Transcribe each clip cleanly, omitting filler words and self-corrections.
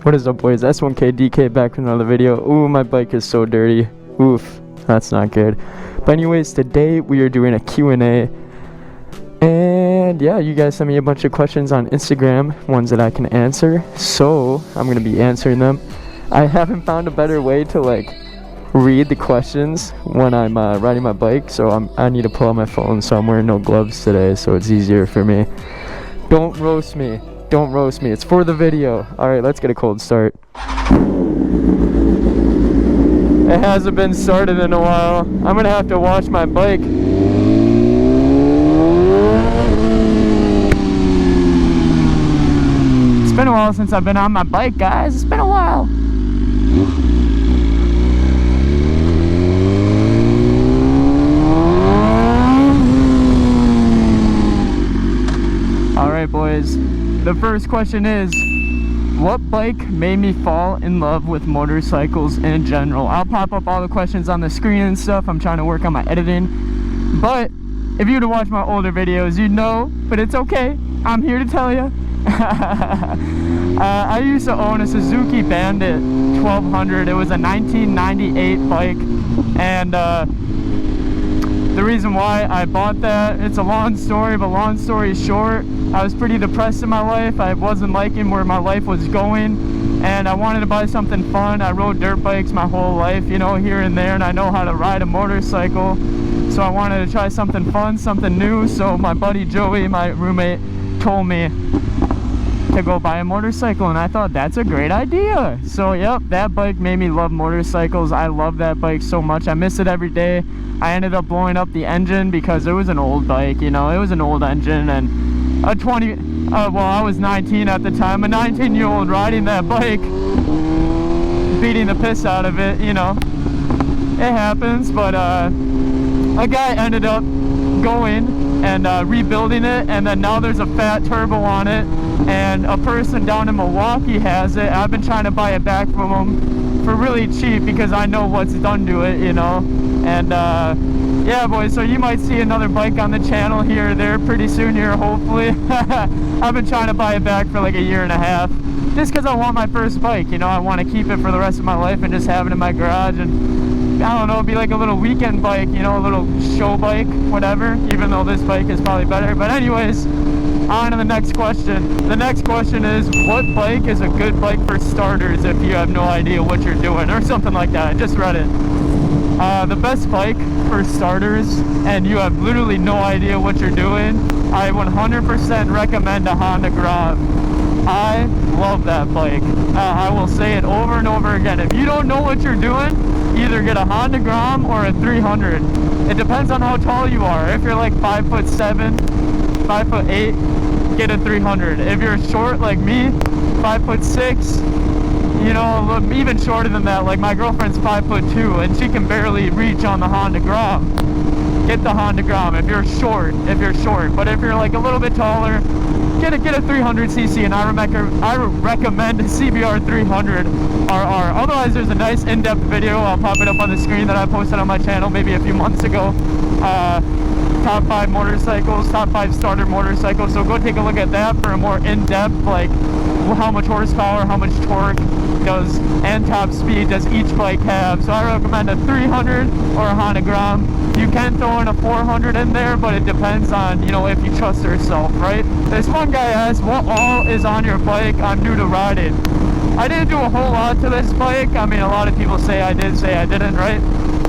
What is up, boys? S1K DK back with another video. Ooh, my bike is so dirty. Oof, that's not good. But anyways, today we are doing a Q&A. And yeah, you guys sent me a bunch of questions on Instagram, ones that I can answer. So I'm going to be answering them. I haven't found a better way to read the questions when I'm riding my bike. So I need to pull out my phone, so I'm wearing no gloves today, so it's easier for me. Don't roast me. Don't roast me. It's for the video. Alright, let's get a cold start. It hasn't been started in a while. I'm gonna have to wash my bike. It's been a while since I've been on my bike, guys. It's been a while. Alright, boys. The first question is, what bike made me fall in love with motorcycles in general? I'll pop up all the questions on the screen and stuff. I'm trying to work on my editing. But if you were to watch my older videos, you'd know, but it's okay. I'm here to tell you. I used to own a Suzuki Bandit 1200. It was a 1998 bike. And the reason why I bought that, it's a long story, but long story short, I was pretty depressed in my life. I wasn't liking where my life was going, and I wanted to buy something fun. I rode dirt bikes my whole life, you know, here and there, and I know how to ride a motorcycle. So I wanted to try something fun, something new. So my buddy Joey, my roommate, told me to go buy a motorcycle, and I thought that's a great idea. So yep, that bike made me love motorcycles. I love that bike so much. I miss it every day. I ended up blowing up the engine because it was an old bike, you know, it was an old engine, and a well, I was 19 at the time, a 19-year-old riding that bike, beating the piss out of it, you know, it happens. But a guy ended up going and rebuilding it, and then now there's a fat turbo on it, and a person down in Milwaukee has it. I've been trying to buy it back from him for really cheap because I know what's done to it, you know. And yeah, boys, so you might see another bike on the channel here or there pretty soon here, hopefully. I've been trying to buy it back for like a year and a half, just because I want my first bike, you know. I want to keep it for the rest of my life and just have it in my garage, and I don't know, it'd be like a little weekend bike, you know, a little show bike, whatever, even though this bike is probably better. But anyways, on to the next question. The next question is, what bike is a good bike for starters if you have no idea what you're doing, or something like that. I just read it. The best bike for starters, and you have literally no idea what you're doing, I 100% recommend a Honda Grom. I love that bike. I will say it over and over again. If you don't know what you're doing, either get a Honda Grom or a 300. It depends on how tall you are. If you're like 5'7", 5'8", get a 300. If you're short like me, 5'6", you know, even shorter than that, like my girlfriend's 5'2", and she can barely reach on the Honda Grom. Get the Honda Grom if you're short. But if you're like a little bit taller, get a 300cc, and I recommend a CBR 300RR. Otherwise, there's a nice in-depth video. I'll pop it up on the screen that I posted on my channel maybe a few months ago. Top 5 motorcycles, top 5 starter motorcycles. So go take a look at that for a more in-depth, like how much horsepower, how much torque does, and top speed does each bike have. So I recommend a 300 or a Honda Grom. You can throw in a 400 in there, but it depends on, you know, if you trust yourself, right? This one guy asked, what all is on your bike? I'm new to riding. I didn't do a whole lot to this bike. I mean, a lot of people say I did, say I didn't, right?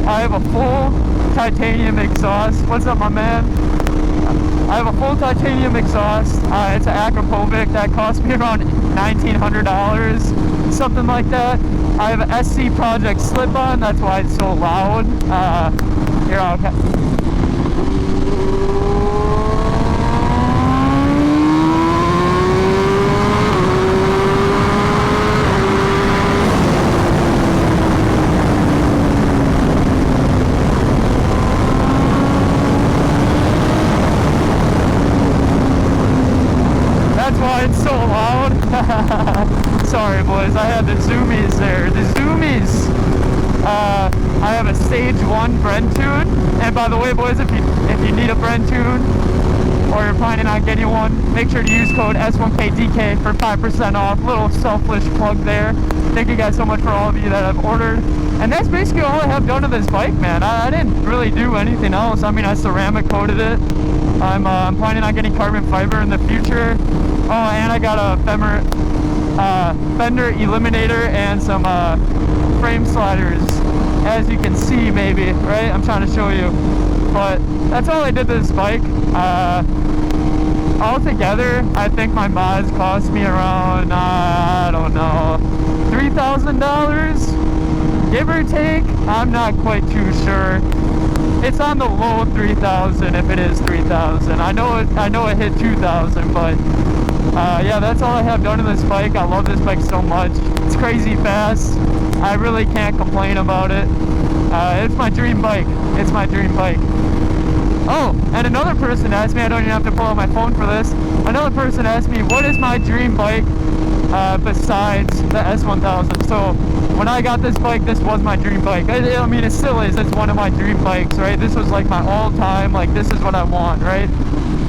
I have a full titanium exhaust. What's up, my man? I have a full titanium exhaust. It's an Acropovic that cost me around $1,900, something like that. I have an SC Project slip-on. That's why it's so loud. Here, I'll... It's so loud. Sorry, boys, I had the zoomies there. The zoomies. I have a stage 1 Brentune, and by the way, boys, if you need a Brentune or you're planning on getting one, make sure to use code S1KDK for 5% off. Little selfish plug there. Thank you guys so much for all of you that have ordered. And that's basically all I have done to this bike, man. I didn't really do anything else. I mean, I ceramic coated it. I'm planning on getting carbon fiber in the future. Oh, and I got a fender eliminator and some frame sliders, as you can see, maybe, right? I'm trying to show you. But that's all I did to this bike. Altogether, I think my mods cost me around, I don't know, $3,000, give or take. I'm not quite too sure. It's on the low 3,000 if it is 3,000. I know it hit 2,000, but yeah, that's all I have done to this bike. I love this bike so much. It's crazy fast. I really can't complain about it. It's my dream bike. It's my dream bike. Oh, and another person asked me, I don't even have to pull out my phone for this. Another person asked me, what is my dream bike besides the S1000? So when I got this bike, this was my dream bike. I mean, it still is. It's one of my dream bikes, right? This was like my all-time, like, this is what I want, right?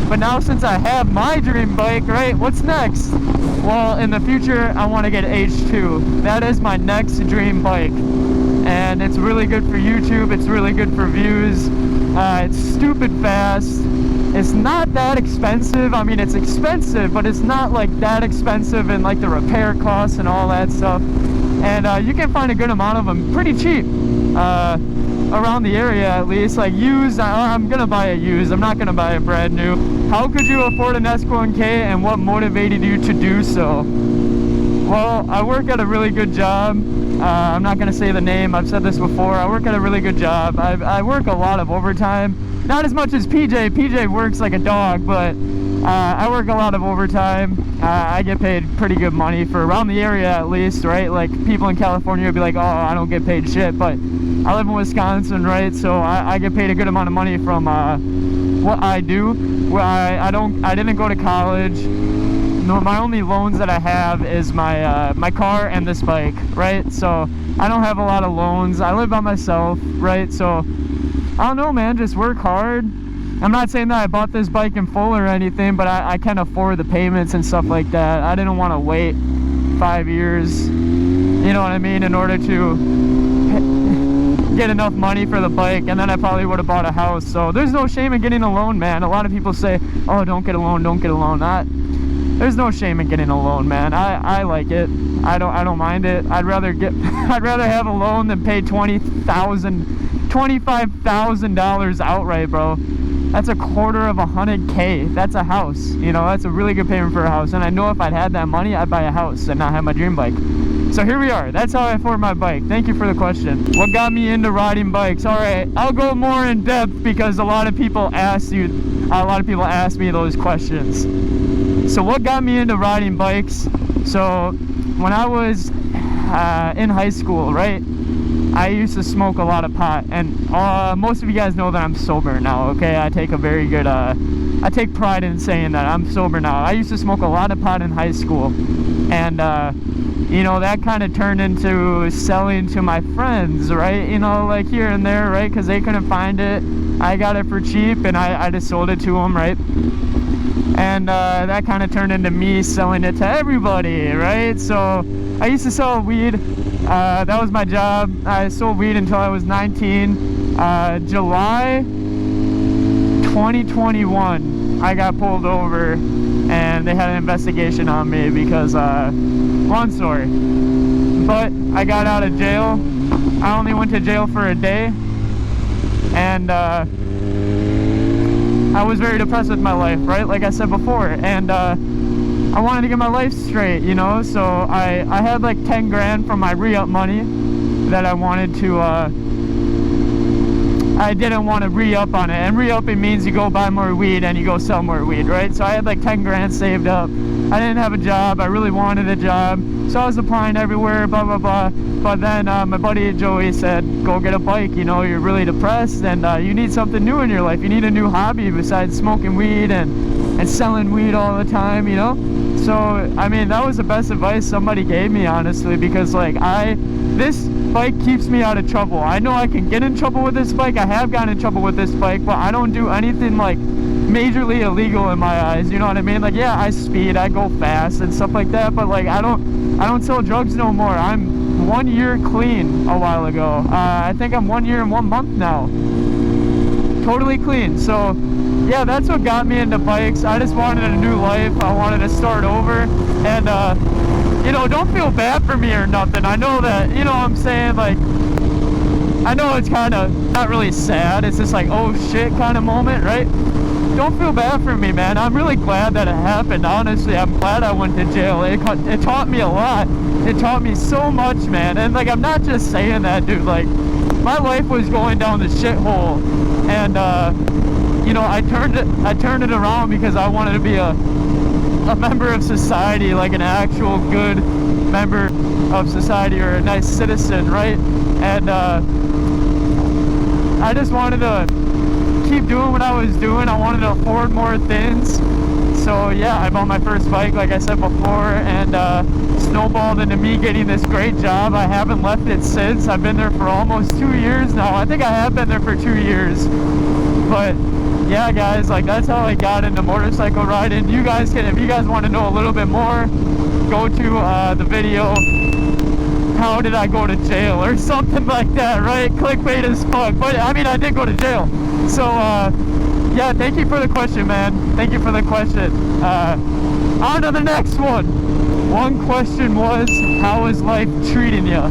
But now since I have my dream bike, right, what's next? Well, in the future, I want to get H2. That is my next dream bike. And it's really good for YouTube. It's really good for views. It's stupid fast. It's not that expensive. I mean, it's expensive, but it's not like that expensive in like the repair costs and all that stuff. And you can find a good amount of them pretty cheap. Around the area, at least, like used. I'm gonna buy a used. I'm not gonna buy a brand new. How could you afford an S1000RR, and what motivated you to do so? Well, I work at a really good job. I'm not gonna say the name. I've said this before. I work at a really good job. I work a lot of overtime. Not as much as PJ. PJ works like a dog, but I work a lot of overtime. I get paid pretty good money for around the area, at least, right? Like people in California would be like, oh, I don't get paid shit, but I live in Wisconsin, right? So I get paid a good amount of money from what I do. Where I didn't go to college. No, my only loans that I have is my my car and this bike, right? So I don't have a lot of loans. I live by myself, right? So I don't know, man, just work hard. I'm not saying that I bought this bike in full or anything, but I can afford the payments and stuff like that. I didn't want to wait 5 years, you know what I mean, in order to get enough money for the bike, and then I probably would have bought a house. So there's no shame in getting a loan, man. A lot of people say, oh, don't get a loan, don't get a loan. There's no shame in getting a loan, man. I like it. I don't mind it. I'd rather have a loan than pay $25,000 outright, bro. That's $250,000. That's a house. You know, that's a really good payment for a house. And I know if I'd had that money, I'd buy a house and not have my dream bike. So here we are. That's how I afford my bike. Thank you for the question. What got me into riding bikes? All right, I'll go more in depth because a lot of people ask me those questions. So what got me into riding bikes? So when I was in high school, right, I used to smoke a lot of pot, and most of you guys know that I'm sober now, okay? I take a very good, I take pride in saying that I'm sober now. I used to smoke a lot of pot in high school, and you know, that kind of turned into selling to my friends, right? You know, like here and there, right? Because they couldn't find it. I got it for cheap, and I just sold it to them, right? And that kind of turned into me selling it to everybody, right? So I used to sell weed. That was my job. I sold weed until I was 19. July 2021, I got pulled over, and they had an investigation on me because, long story. But I got out of jail. I only went to jail for a day, and I was very depressed with my life, right? Like I said before, and I wanted to get my life straight, you know? So I had like 10 grand from my re-up money that I wanted to, I didn't want to re-up on it. And re-upping means you go buy more weed and you go sell more weed, right? So I had like 10 grand saved up. I didn't have a job. I really wanted a job. So I was applying everywhere, blah, blah, blah. But then my buddy Joey said, go get a bike. You know, you're really depressed and you need something new in your life. You need a new hobby besides smoking weed and selling weed all the time, you know? So, I mean, that was the best advice somebody gave me, honestly, because like this bike keeps me out of trouble. I know I can get in trouble with this bike. I have gotten in trouble with this bike, but I don't do anything like majorly illegal in my eyes, you know what I mean? Like, yeah, I speed, I go fast and stuff like that, but like I don't sell drugs no more. I'm 1 year clean a while ago. I think I'm 1 year and 1 month now. Totally clean. So yeah, that's what got me into bikes. I just wanted a new life. I wanted to start over. And you know, don't feel bad for me or nothing. I know that, you know what I'm saying, like, I know it's kind of not really sad. It's just like, oh shit kind of moment, right? Don't feel bad for me, man. I'm really glad that it happened. Honestly, I'm glad I went to jail. It taught me a lot. It taught me so much, man. And like, I'm not just saying that, dude. Like, my life was going down the shithole, and you know, I turned it around because I wanted to be a member of society, like an actual good member of society, or a nice citizen, right? And I just wanted to keep doing what I was doing. I wanted to afford more things. So yeah, I bought my first bike, like I said before, and snowballed into me getting this great job. I haven't left it since. I've been there for almost 2 years now. I think I have been there for 2 years. But yeah, guys, like, that's how I got into motorcycle riding. You guys can, if you guys want to know a little bit more, go to the video, how did I go to jail, or something like that, right? Clickbait as fuck. But I mean, I did go to jail. So yeah, thank you for the question, man. Thank you for the question. On to the next one. One question was, how is life treating you?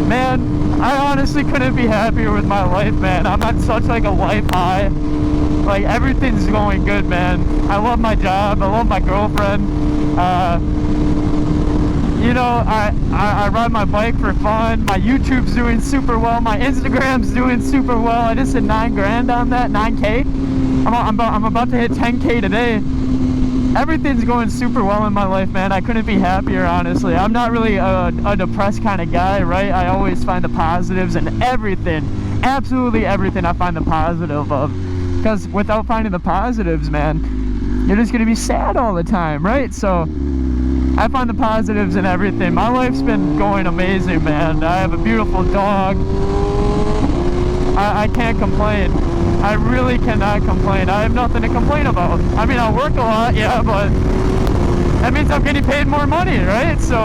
Man, I honestly couldn't be happier with my life, man. I'm on such like a life high. Like, everything's going good, man. I love my job. I love my girlfriend. You know, I ride my bike for fun. My YouTube's doing super well. My Instagram's doing super well. I just hit 9 grand on that, 9K. I'm about to hit 10K today. Everything's going super well in my life, man. I couldn't be happier, honestly. I'm not really a depressed kind of guy, right? I always find the positives in everything. Absolutely everything I find the positive of. Because without finding the positives, man, you're just going to be sad all the time, right? So I find the positives in everything. My life's been going amazing, man. I have a beautiful dog. I can't complain. I really cannot complain. I have nothing to complain about. I mean, I work a lot, yeah, but that means I'm getting paid more money, right? So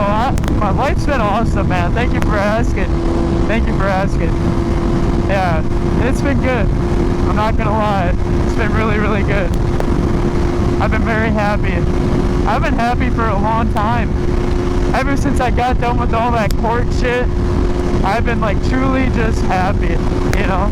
my life's been awesome, man. Thank you for asking. Thank you for asking. Yeah, it's been good. I'm not gonna lie. It's been really, really good. I've been very happy. I've been happy for a long time. Ever since I got done with all that court shit, I've been like truly just happy, you know?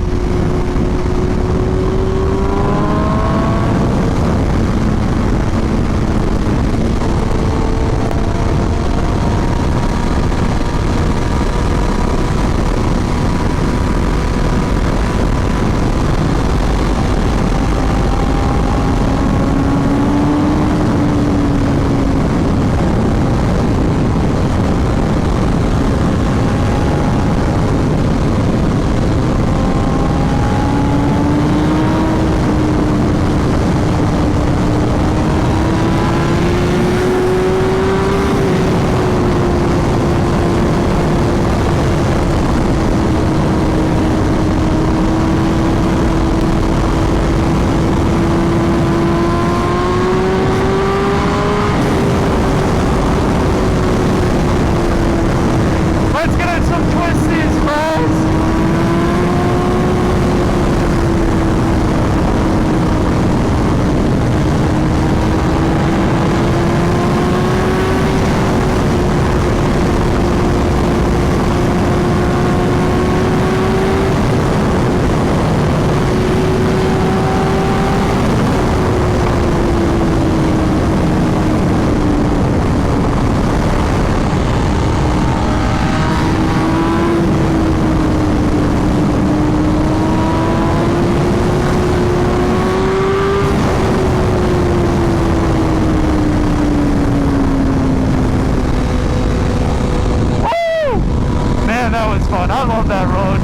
fun. I love that road.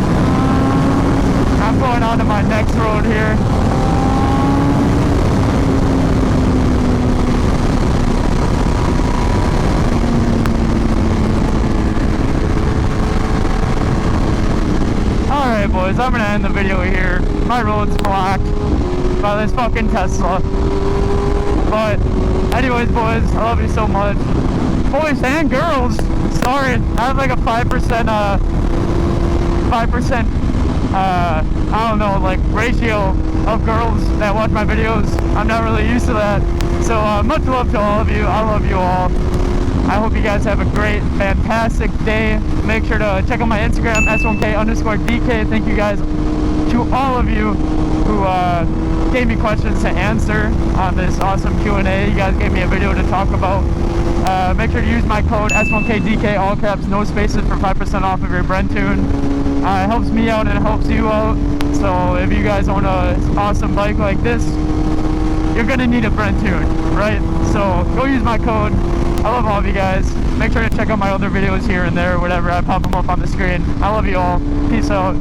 I'm going on to my next road here. Alright, boys. boys, I'm gonna end the video here. My road's blocked by this fucking Tesla. But anyways, boys, I love you so much. Boys and girls, sorry, I have like a 5%, I don't know, like ratio of girls that watch my videos. I'm not really used to that. So much love to all of you. I love you all. I hope you guys have a great, fantastic day. Make sure to check out my Instagram, S1K_DK. Thank you guys to all of you who gave me questions to answer on this awesome Q&A. You guys gave me a video to talk about. Make sure to use my code S1KDK, all caps, no spaces, for 5% off of your Brentune. It helps me out and it helps you out. So if you guys own an awesome bike like this, you're gonna need a Brentune, right? So go use my code. I love all of you guys. Make sure to check out my other videos here and there, whatever. I pop them up on the screen. I love you all. Peace out.